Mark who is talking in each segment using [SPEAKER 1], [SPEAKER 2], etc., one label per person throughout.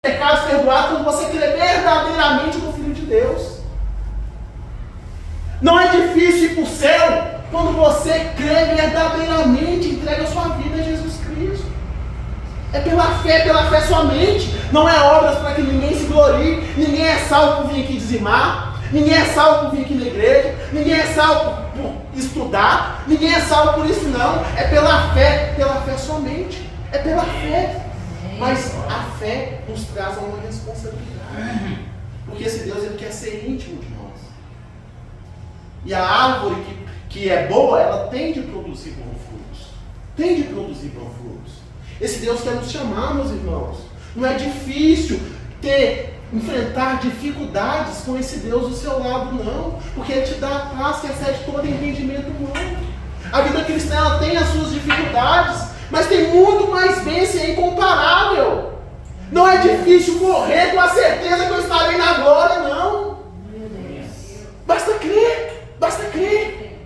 [SPEAKER 1] pecados perdoados quando você crê verdadeiramente no Filho de Deus. Não é difícil ir para o céu quando você crê verdadeiramente, entrega a sua vida a Jesus Cristo. É pela fé somente. Não é obras para que ninguém se glorie. Ninguém é salvo por vir aqui dizimar. Ninguém é salvo por vir aqui na igreja. Ninguém é salvo por estudar. Ninguém é salvo por isso não. É pela fé somente. É pela fé. Mas a fé nos traz a uma responsabilidade. Porque esse Deus, ele quer ser íntimo de nós. E a árvore que é boa, ela tem de produzir bons frutos. Tem de produzir bons frutos. Esse Deus quer nos chamar, meus irmãos. Não é difícil enfrentar dificuldades com esse Deus do seu lado, não. Porque Ele te dá a paz que excede todo entendimento humano. A vida cristã, ela tem as suas dificuldades, mas tem muito mais bênção incomparável. Não é difícil morrer com a certeza que eu estarei na glória, não. Basta crer, basta crer.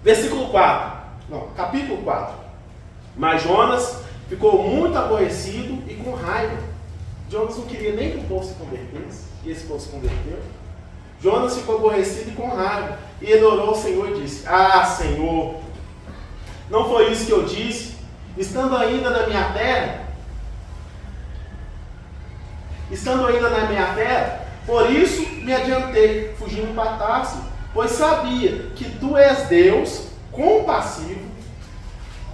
[SPEAKER 1] Versículo 4. Não, capítulo 4. Mas Jonas ficou muito aborrecido e com raiva. Jonas não queria nem que o povo se convertesse, e esse povo se converteu. Jonas ficou aborrecido e com raiva, e ele orou ao Senhor e disse: Ah, Senhor, não foi isso que eu disse, estando ainda na minha terra, por isso me adiantei, fugindo para Tarso, pois sabia que tu és Deus compassivo,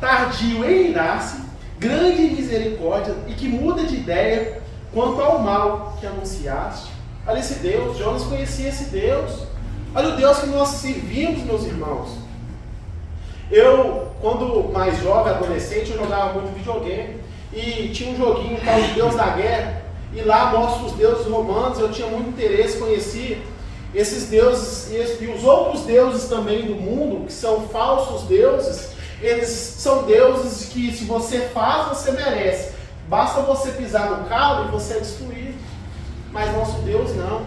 [SPEAKER 1] tardio em irar-se, grande em misericórdia e que muda de ideia quanto ao mal que anunciaste. Olha esse Deus, Jonas conhecia esse Deus. Olha o Deus que nós servimos, meus irmãos. Eu, quando mais jovem, adolescente, eu jogava muito videogame e tinha um joguinho tal de Deus da Guerra, e lá mostra os deuses romanos. Eu tinha muito interesse, conheci esses deuses e os outros deuses também do mundo, que são falsos deuses. Eles são deuses que, se você faz, você merece. Basta você pisar no calo e você é destruído. Mas nosso Deus não.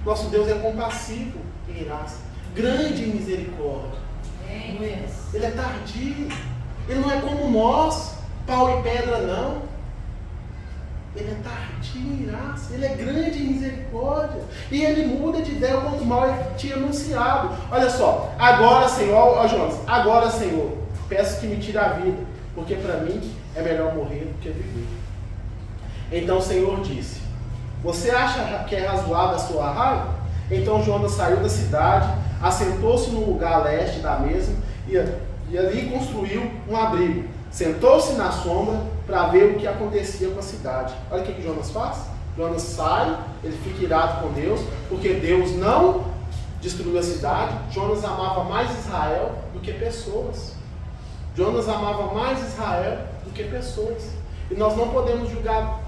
[SPEAKER 1] Nosso Deus é compassivo em graça, grande em misericórdia. Ele é tardio. Ele não é como nós, pau e pedra, não. Ele é tardio em graça. Ele é grande em misericórdia. E ele muda de ideia quanto mal ele tinha anunciado. Olha só. Agora, Senhor, ó Jonas, agora, Senhor, peço que me tire a vida, porque para mim é melhor morrer do que viver. Então o Senhor disse: Você acha que é razoável a sua raiva? Então Jonas saiu da cidade, assentou-se no lugar a leste da mesma e ali construiu um abrigo. Sentou-se na sombra para ver o que acontecia com a cidade. Olha o que Jonas faz. Jonas sai, ele fica irado com Deus, porque Deus não destruiu a cidade. Jonas amava mais Israel do que pessoas. Jonas amava mais Israel do que pessoas. E nós não podemos julgar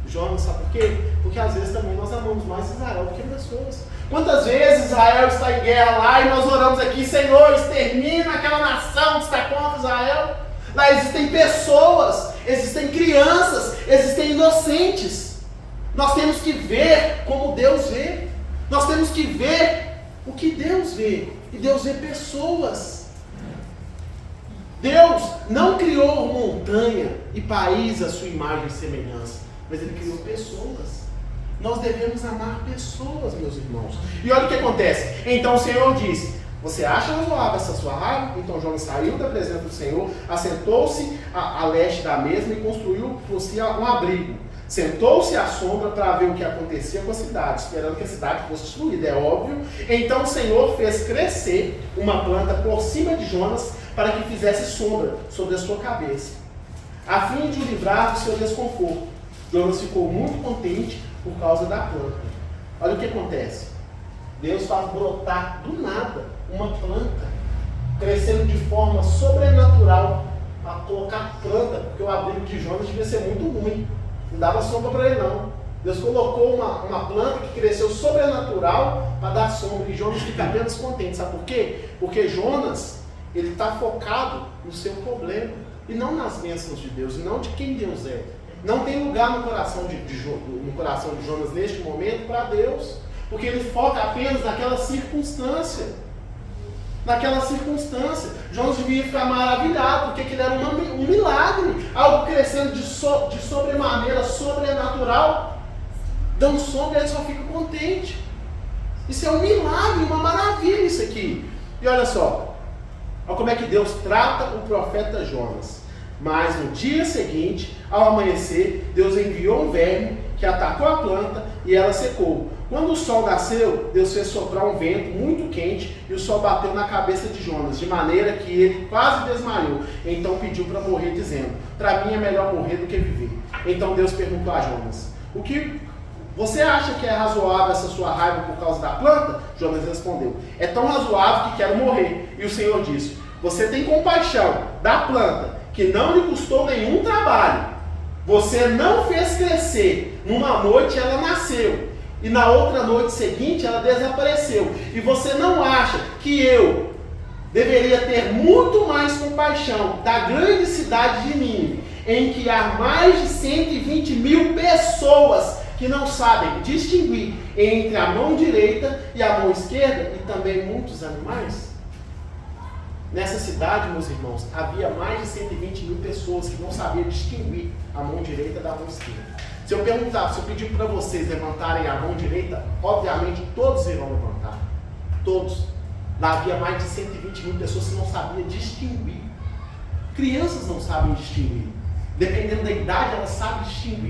[SPEAKER 1] Jonas, sabe por quê? Porque às vezes também nós amamos mais Israel do que pessoas. Quantas vezes Israel está em guerra lá e nós oramos aqui: Senhor, extermina aquela nação que está contra Israel. Lá existem pessoas, existem crianças, existem inocentes. Nós temos que ver como Deus vê. Nós temos que ver o que Deus vê. E Deus vê pessoas. Deus não criou montanha e país à sua imagem e semelhança, mas Ele criou pessoas. Nós devemos amar pessoas, meus irmãos. E olha o que acontece. Então o Senhor disse: Você acha razoável essa sua raiva? Então Jonas saiu da presença do Senhor, assentou-se a leste da mesma e construiu por si um abrigo. Sentou-se à sombra para ver o que acontecia com a cidade, esperando que a cidade fosse destruída, é óbvio. Então o Senhor fez crescer uma planta por cima de Jonas, para que fizesse sombra sobre a sua cabeça, a fim de o livrar do seu desconforto. Jonas ficou muito contente por causa da planta. Olha o que acontece. Deus faz brotar do nada uma planta, crescendo de forma sobrenatural, para colocar planta, porque o abrigo de Jonas devia ser muito ruim, não dava sombra para ele não. Deus colocou uma planta que cresceu sobrenatural para dar sombra, e Jonas fica apenas contente. Sabe por quê? Porque Jonas, ele está focado no seu problema e não nas bênçãos de Deus, e não de quem Deus é. Não tem lugar no coração no coração de Jonas neste momento para Deus, porque ele foca apenas naquela circunstância. naquela circunstância. Jonas devia ficar maravilhado, porque aquilo era um milagre, algo crescendo de sobremaneira, sobrenatural, dando sombra, e ele só fica contente. Isso é um milagre, uma maravilha isso aqui. E olha só, olha como é que Deus trata o profeta Jonas. Mas no dia seguinte, ao amanhecer, Deus enviou um verme que atacou a planta e ela secou. Quando o sol nasceu, Deus fez soprar um vento muito quente e o sol bateu na cabeça de Jonas, de maneira que ele quase desmaiou. Então pediu para morrer, dizendo: para mim é melhor morrer do que viver. Então Deus perguntou a Jonas: o que você acha que é razoável essa sua raiva por causa da planta? Jonas respondeu: é tão razoável que quero morrer. E o Senhor disse: você tem compaixão da planta, que não lhe custou nenhum trabalho. Você não fez crescer. Numa noite ela nasceu, e na outra noite seguinte ela desapareceu. E você não acha que eu deveria ter muito mais compaixão da grande cidade de Nínive, em que há mais de 120 mil pessoas que não sabem distinguir entre a mão direita e a mão esquerda, e também muitos animais? Nessa cidade, meus irmãos, havia mais de 120 mil pessoas que não sabiam distinguir a mão direita da mão esquerda. Se eu pedir para vocês levantarem a mão direita, obviamente todos irão levantar. Todos. Lá havia mais de 120 mil pessoas que não sabiam distinguir. Crianças não sabem distinguir. Dependendo da idade, elas sabem distinguir.